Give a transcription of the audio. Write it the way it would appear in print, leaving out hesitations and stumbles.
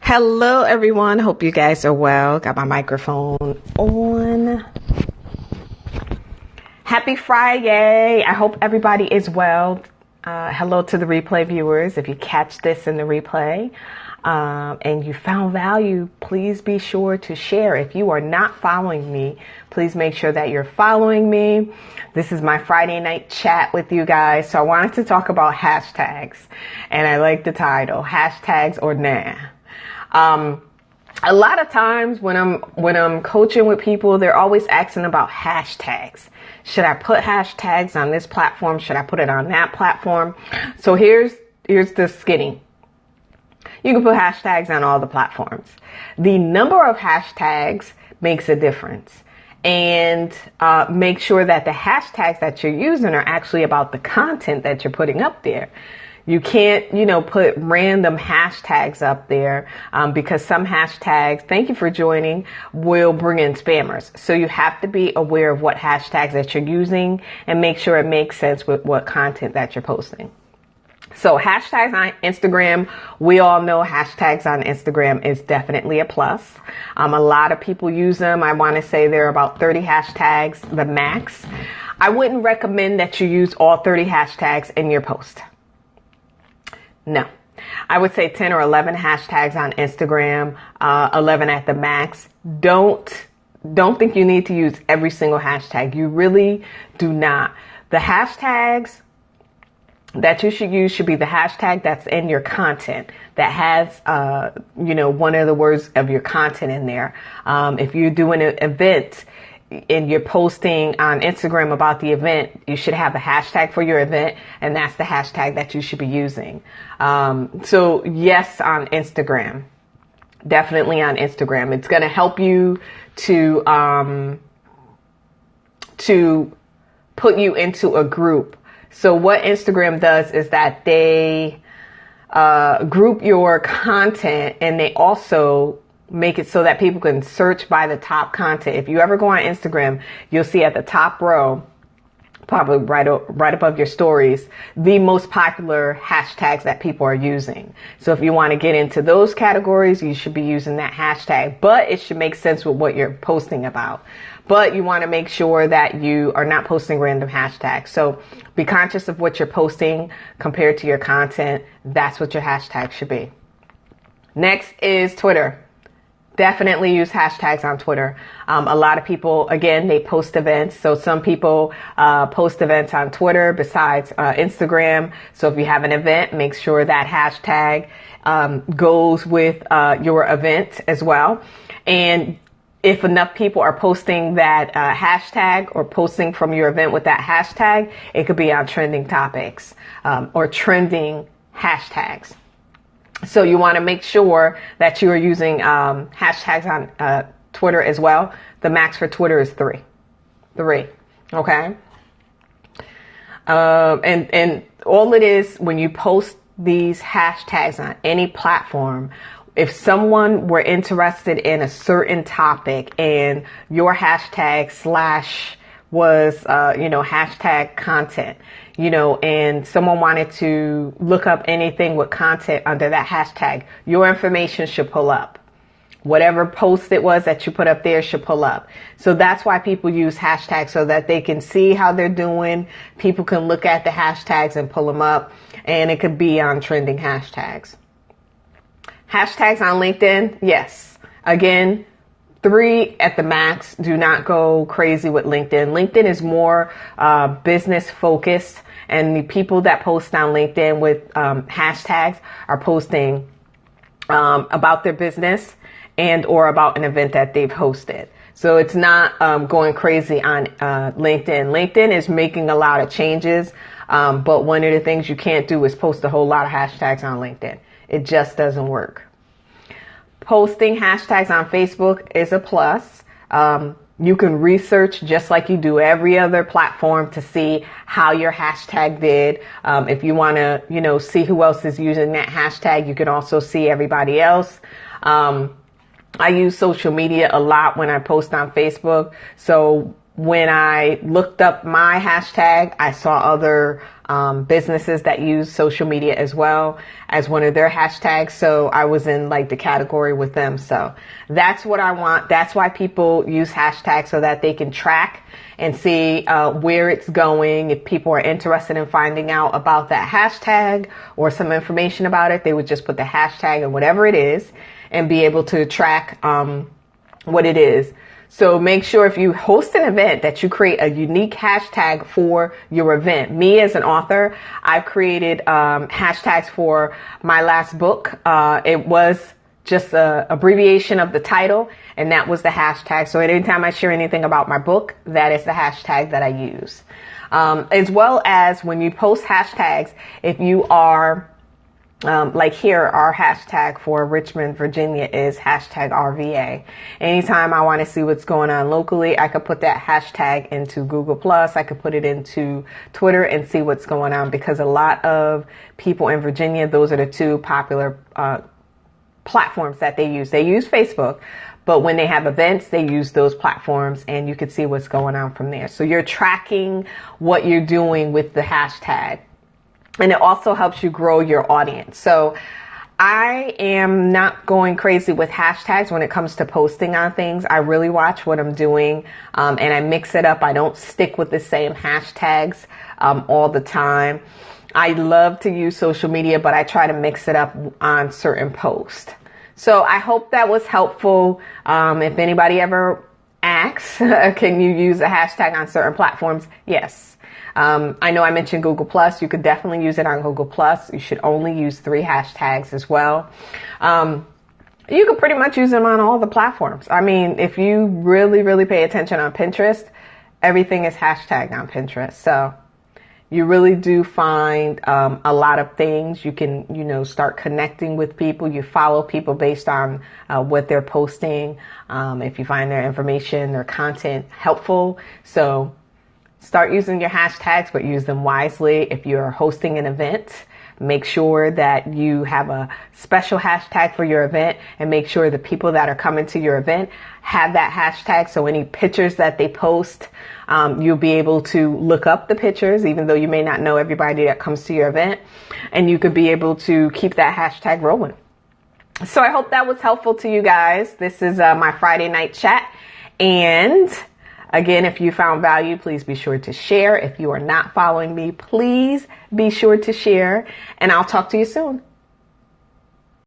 Hello, everyone. Hope you guys are well. Got my microphone on. Happy Friday. I hope everybody is well. Hello to the replay viewers. If you catch this in the replay and you found value, please be sure to share. If you are not following me, please make sure that you're following me. This is my Friday night chat with you guys. So I wanted to talk about hashtags, and I like the title, Hashtags or Nah. A lot of times when I'm coaching with people, they're always asking about hashtags. Should I put hashtags on this platform? Should I put it on that platform? So here's the skinny. You can put hashtags on all the platforms. The number of hashtags makes a difference. And make sure that the hashtags that you're using are actually about the content that you're putting up there. You can't, put random hashtags up there because some hashtags, thank you for joining, will bring in spammers. So you have to be aware of what hashtags that you're using and make sure it makes sense with what content that you're posting. So hashtags on Instagram, we all know hashtags on Instagram is definitely a plus. A lot of people use them. I want to say there are about 30 hashtags, the max. I wouldn't recommend that you use all 30 hashtags in your post. No, I would say 10 or 11 hashtags on Instagram, 11 at the max. Don't think you need to use every single hashtag. You really do not. The hashtags that you should use should be the hashtag that's in your content that has, one of the words of your content in there. If you're doing an event and you're posting on Instagram about the event, you should have a hashtag for your event, and that's the hashtag that you should be using. So yes, on Instagram, definitely on Instagram. It's going to help you to put you into a group. So what Instagram does is that they group your content, and they also make it so that people can search by the top content. If you ever go on Instagram, you'll see at the top row, probably right above your stories, the most popular hashtags that people are using. So if you want to get into those categories, you should be using that hashtag, but it should make sense with what you're posting about. But you want to make sure that you are not posting random hashtags. So be conscious of what you're posting compared to your content. That's what your hashtag should be. Next is Twitter. Definitely use hashtags on Twitter. A lot of people, again, they post events. So some people post events on Twitter besides Instagram. So if you have an event, make sure that hashtag goes with your event as well. And if enough people are posting that hashtag or posting from your event with that hashtag, it could be on trending topics or trending hashtags. So you want to make sure that you are using hashtags on Twitter as well. The max for Twitter is 3. Okay. And all it is when you post these hashtags on any platform, if someone were interested in a certain topic and your hashtag / was, hashtag content, and someone wanted to look up anything with content under that hashtag, your information should pull up. Whatever post it was that you put up there should pull up. So that's why people use hashtags, so that they can see how they're doing. People can look at the hashtags and pull them up, and it could be on trending hashtags. Hashtags on LinkedIn, yes. Again, 3 at the max. Do not go crazy with LinkedIn. LinkedIn is more business focused, and the people that post on LinkedIn with hashtags are posting about their business and or about an event that they've hosted. So it's not going crazy on LinkedIn. LinkedIn is making a lot of changes, but one of the things you can't do is post a whole lot of hashtags on LinkedIn. It just doesn't work. Posting hashtags on Facebook is a plus. You can research just like you do every other platform to see how your hashtag did. If you want to, see who else is using that hashtag, you can also see everybody else. I use social media a lot when I post on Facebook. So when I looked up my hashtag, I saw other businesses that use social media as well as one of their hashtags. So I was in like the category with them. So that's what I want. That's why people use hashtags, so that they can track and see where it's going. If people are interested in finding out about that hashtag or some information about it, they would just put the hashtag and whatever it is and be able to track what it is. So make sure if you host an event that you create a unique hashtag for your event. Me as an author, I've created hashtags for my last book. It was just an abbreviation of the title, and that was the hashtag. So anytime I share anything about my book, that is the hashtag that I use. As well as when you post hashtags, if you are like here, our hashtag for Richmond, Virginia is hashtag RVA. Anytime I want to see what's going on locally, I could put that hashtag into Google+. I could put it into Twitter and see what's going on, because a lot of people in Virginia, those are the two popular platforms that they use. They use Facebook, but when they have events, they use those platforms, and you can see what's going on from there. So you're tracking what you're doing with the hashtag. And it also helps you grow your audience. So I am not going crazy with hashtags when it comes to posting on things. I really watch what I'm doing, and I mix it up. I don't stick with the same hashtags all the time. I love to use social media, but I try to mix it up on certain posts. So I hope that was helpful. If anybody ever asks, can you use a hashtag on certain platforms? Yes. I know I mentioned Google+. You could definitely use it on Google+. You should only use 3 hashtags as well. You could pretty much use them on all the platforms. I mean, if you really, really pay attention on Pinterest, everything is hashtagged on Pinterest. So you really do find a lot of things. You can, start connecting with people. You follow people based on what they're posting. If you find their information or content helpful. So start using your hashtags, but use them wisely. If you're hosting an event, make sure that you have a special hashtag for your event, and make sure the people that are coming to your event have that hashtag. So any pictures that they post, you'll be able to look up the pictures, even though you may not know everybody that comes to your event, and you could be able to keep that hashtag rolling. So I hope that was helpful to you guys. This is my Friday night chat. And again, if you found value, please be sure to share. If you are not following me, please be sure to share. And I'll talk to you soon.